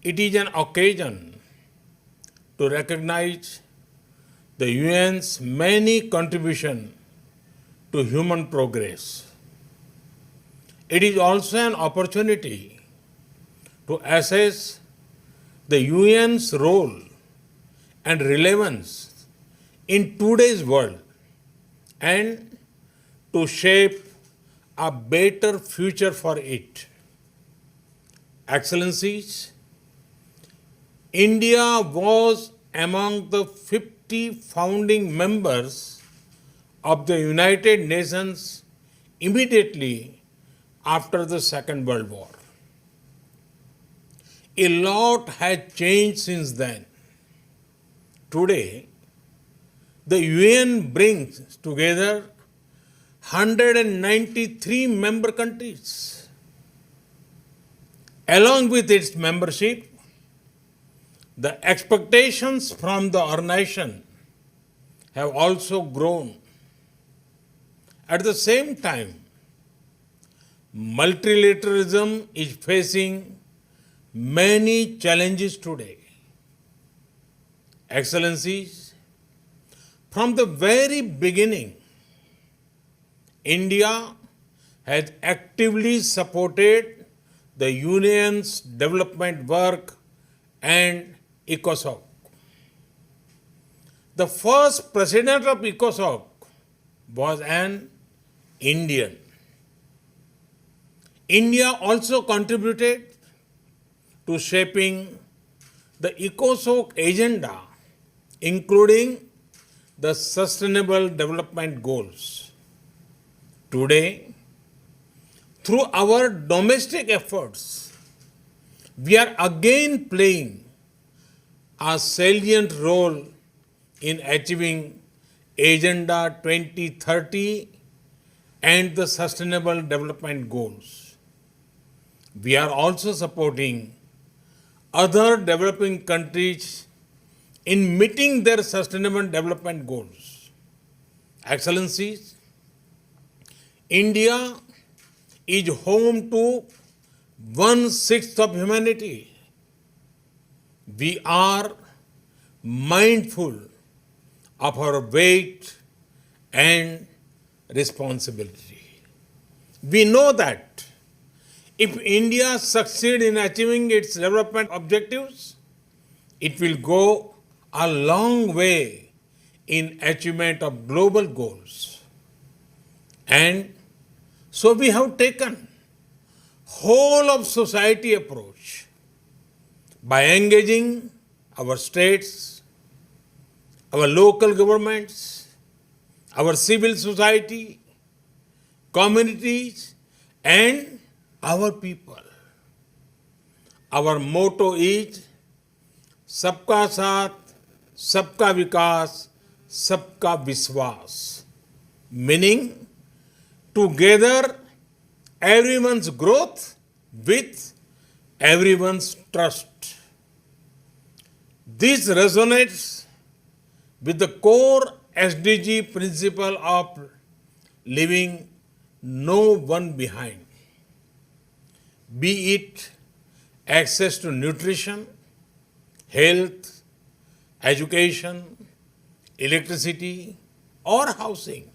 It is an occasion to recognize the UN's many contributions to human progress. It is also an opportunity to assess the UN's role and relevance in today's world and to shape a better future for it. Excellencies, India was among the 50 founding members of the United Nations immediately after the Second World War. A lot has changed since then. Today, the UN brings together 193 member countries. Along with its membership, the expectations from the organization have also grown. At the same time, multilateralism is facing many challenges today. Excellencies, from the very beginning, India has actively supported the Union's development work and ECOSOC. The first president of ECOSOC was an Indian. India also contributed to shaping the ECOSOC agenda, including the Sustainable Development Goals. Today, through our domestic efforts, we are again playing a salient role in achieving Agenda 2030 and the Sustainable Development Goals. We are also supporting other developing countries in meeting their Sustainable Development Goals. Excellencies, India is home to 1/6 of humanity. We are mindful of our weight and responsibility. We know that if India succeeds in achieving its development objectives, it will go a long way in achievement of global goals. And so we have taken whole of society approach by engaging our states, our local governments, our civil society, communities, and our people. Our motto is Sabka Saath, Sabka Vikas, Sabka Viswas, meaning together everyone's growth with everyone's trust. This resonates with the core SDG principle of leaving no one behind, be it access to nutrition, health, education, electricity, or housing.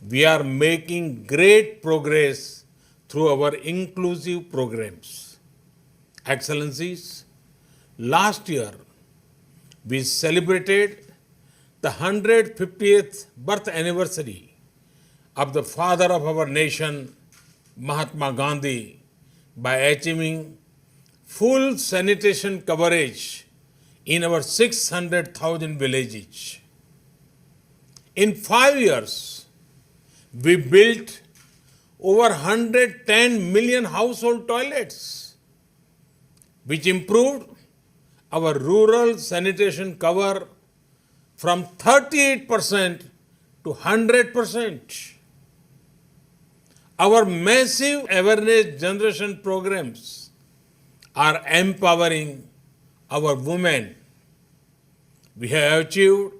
We are making great progress through our inclusive programs. Excellencies, last year we celebrated the 150th birth anniversary of the father of our nation, Mahatma Gandhi, by achieving full sanitation coverage in our 600,000 villages. In 5 years, we built over 110 million household toilets, which improved our rural sanitation cover from 38% to 100%. Our massive awareness generation programs are empowering our women. We have achieved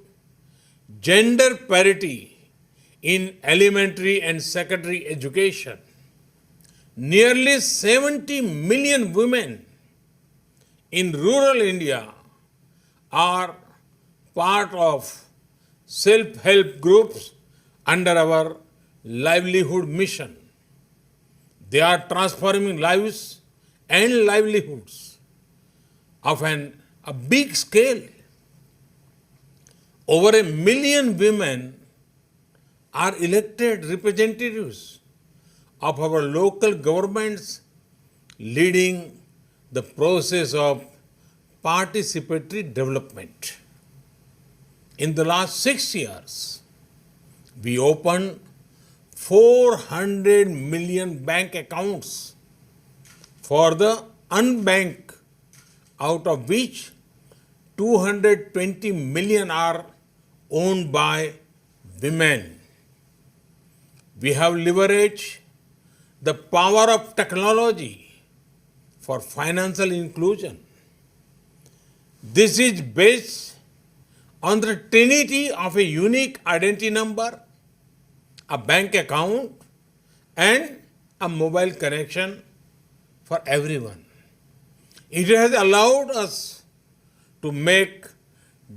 gender parity in elementary and secondary education. Nearly 70 million women in rural India are part of self-help groups under our livelihood mission. They are transforming lives and livelihoods of a big scale. Over 1 million women are elected representatives of our local governments, leading the process of participatory development. In the last 6 years, we opened 400 million bank accounts for the unbanked, out of which 220 million are owned by women. We have leveraged the power of technology for financial inclusion. This is based on the trinity of a unique identity number, a bank account, and a mobile connection for everyone. It has allowed us to make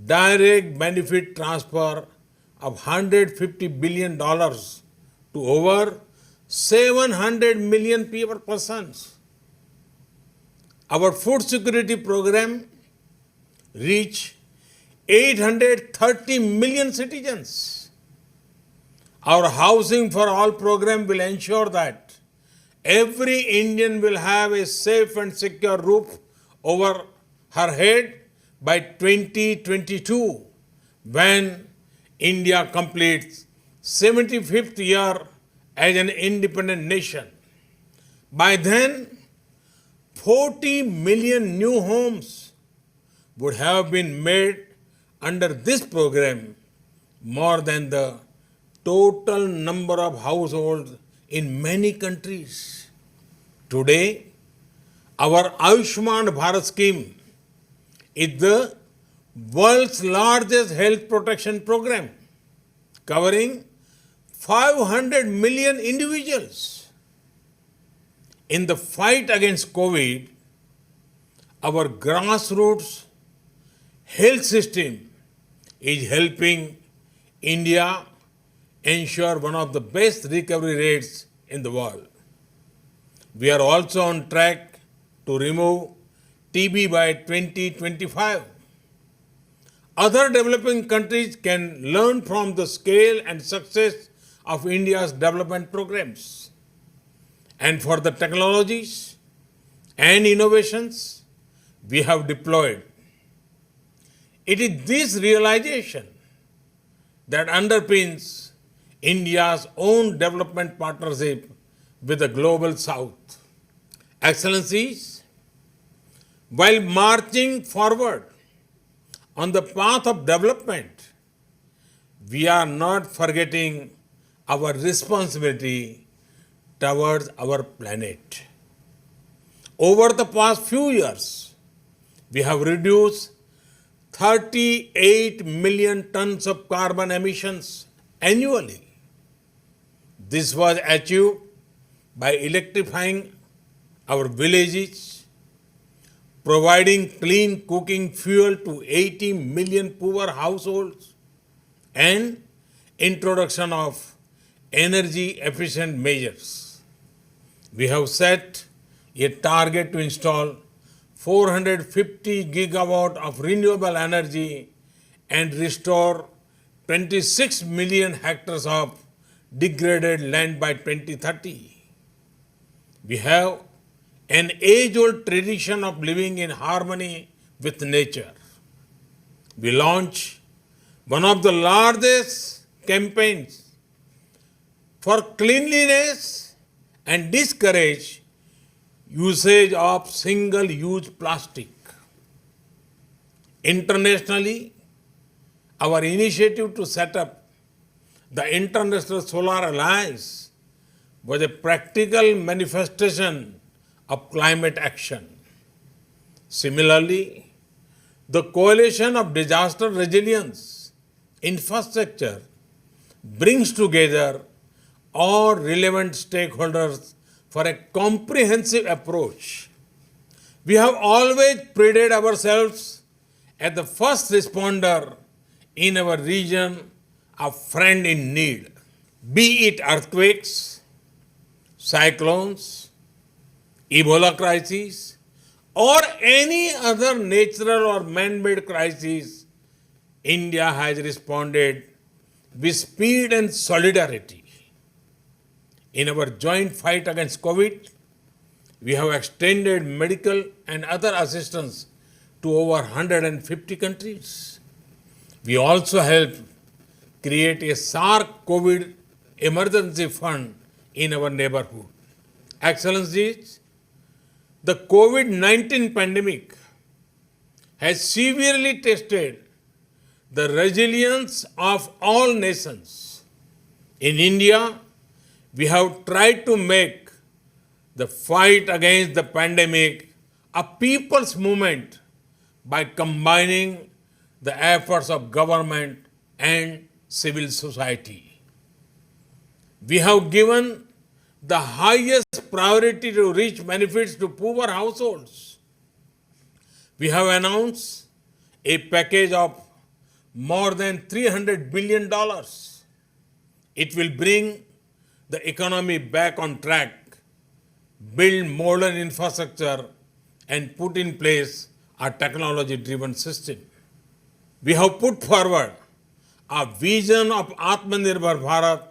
direct benefit transfer of $150 billion to over 700 million persons. Our food security program reached 830 million citizens. Our Housing for All program will ensure that every Indian will have a safe and secure roof over her head by 2022, when India completes 75th year as an independent nation. By then, 40 million new homes would have been made under this program, more than the total number of households in many countries. Today, our Ayushman Bharat scheme is the world's largest health protection program, covering 500 million individuals. In the fight against COVID, our grassroots health system is helping India ensure one of the best recovery rates in the world. We are also on track to remove TB by 2025. Other developing countries can learn from the scale and success of India's development programs. And for the technologies and innovations we have deployed, it is this realization that underpins India's own development partnership with the Global South. Excellencies, while marching forward on the path of development, we are not forgetting our responsibility towards our planet. Over the past few years, we have reduced 38 million tons of carbon emissions annually. This was achieved by electrifying our villages, providing clean cooking fuel to 80 million poor households, and introduction of energy efficient measures. We have set a target to install 450 gigawatt of renewable energy and restore 26 million hectares of degraded land by 2030. We have an age-old tradition of living in harmony with nature. We launched one of the largest campaigns for cleanliness and discourage usage of single-use plastic. Internationally, our initiative to set up the International Solar Alliance was a practical manifestation of climate action. Similarly, the Coalition of Disaster Resilience Infrastructure brings together all relevant stakeholders for a comprehensive approach. We have always prided ourselves as the first responder in our region, a friend in need. Be it earthquakes, cyclones, Ebola crises, or any other natural or man-made crisis, India has responded with speed and solidarity. In our joint fight against COVID, we have extended medical and other assistance to over 150 countries. We also helped create a SARC COVID emergency fund in our neighborhood. Excellencies, the COVID-19 pandemic has severely tested the resilience of all nations. In India, we have tried to make the fight against the pandemic a people's movement by combining the efforts of government and civil society. We have given the highest priority to reach benefits to poor households. We have announced a package of more than $300 billion. It will bring the economy back on track, build modern infrastructure, and put in place a technology-driven system. We have put forward a vision of Atmanirbhar Bharat,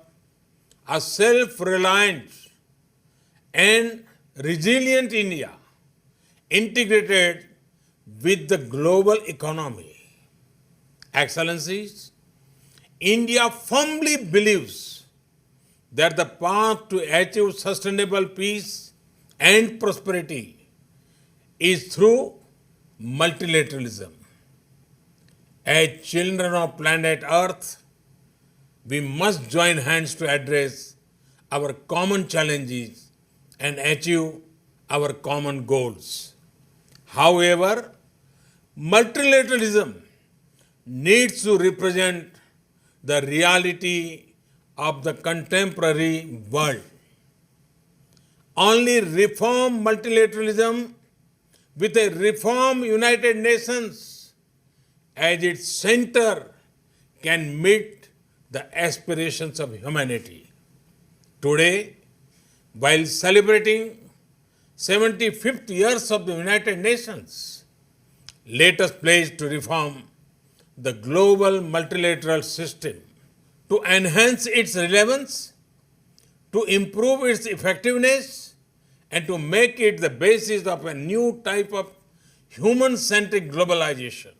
a self-reliant and resilient India integrated with the global economy. Excellencies, India firmly believes that the path to achieve sustainable peace and prosperity is through multilateralism. As children of planet Earth, we must join hands to address our common challenges and achieve our common goals. However, multilateralism needs to represent the reality of the contemporary world. Only reform multilateralism with a reform United Nations as its center can meet the aspirations of humanity. Today, while celebrating 75th years of the United Nations, let us pledge to reform the global multilateral system to enhance its relevance, to improve its effectiveness, and to make it the basis of a new type of human-centric globalization.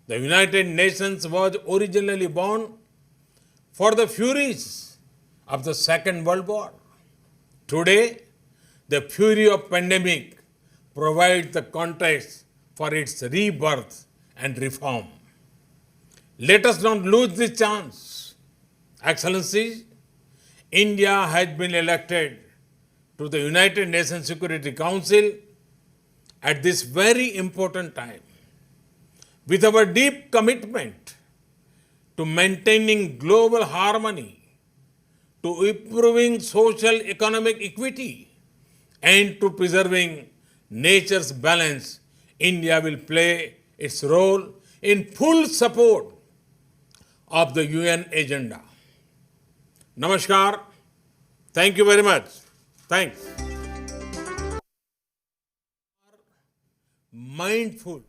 The United Nations was originally born for the furies of the Second World War. Today, the fury of pandemic provides the context for its rebirth and reform. Let us not lose this chance. Excellencies, India has been elected to the United Nations Security Council at this very important time. With our deep commitment to maintaining global harmony, to improving social economic equity, and to preserving nature's balance, India will play its role in full support of the UN agenda. Namaskar. Thank you very much. Thanks. Mindful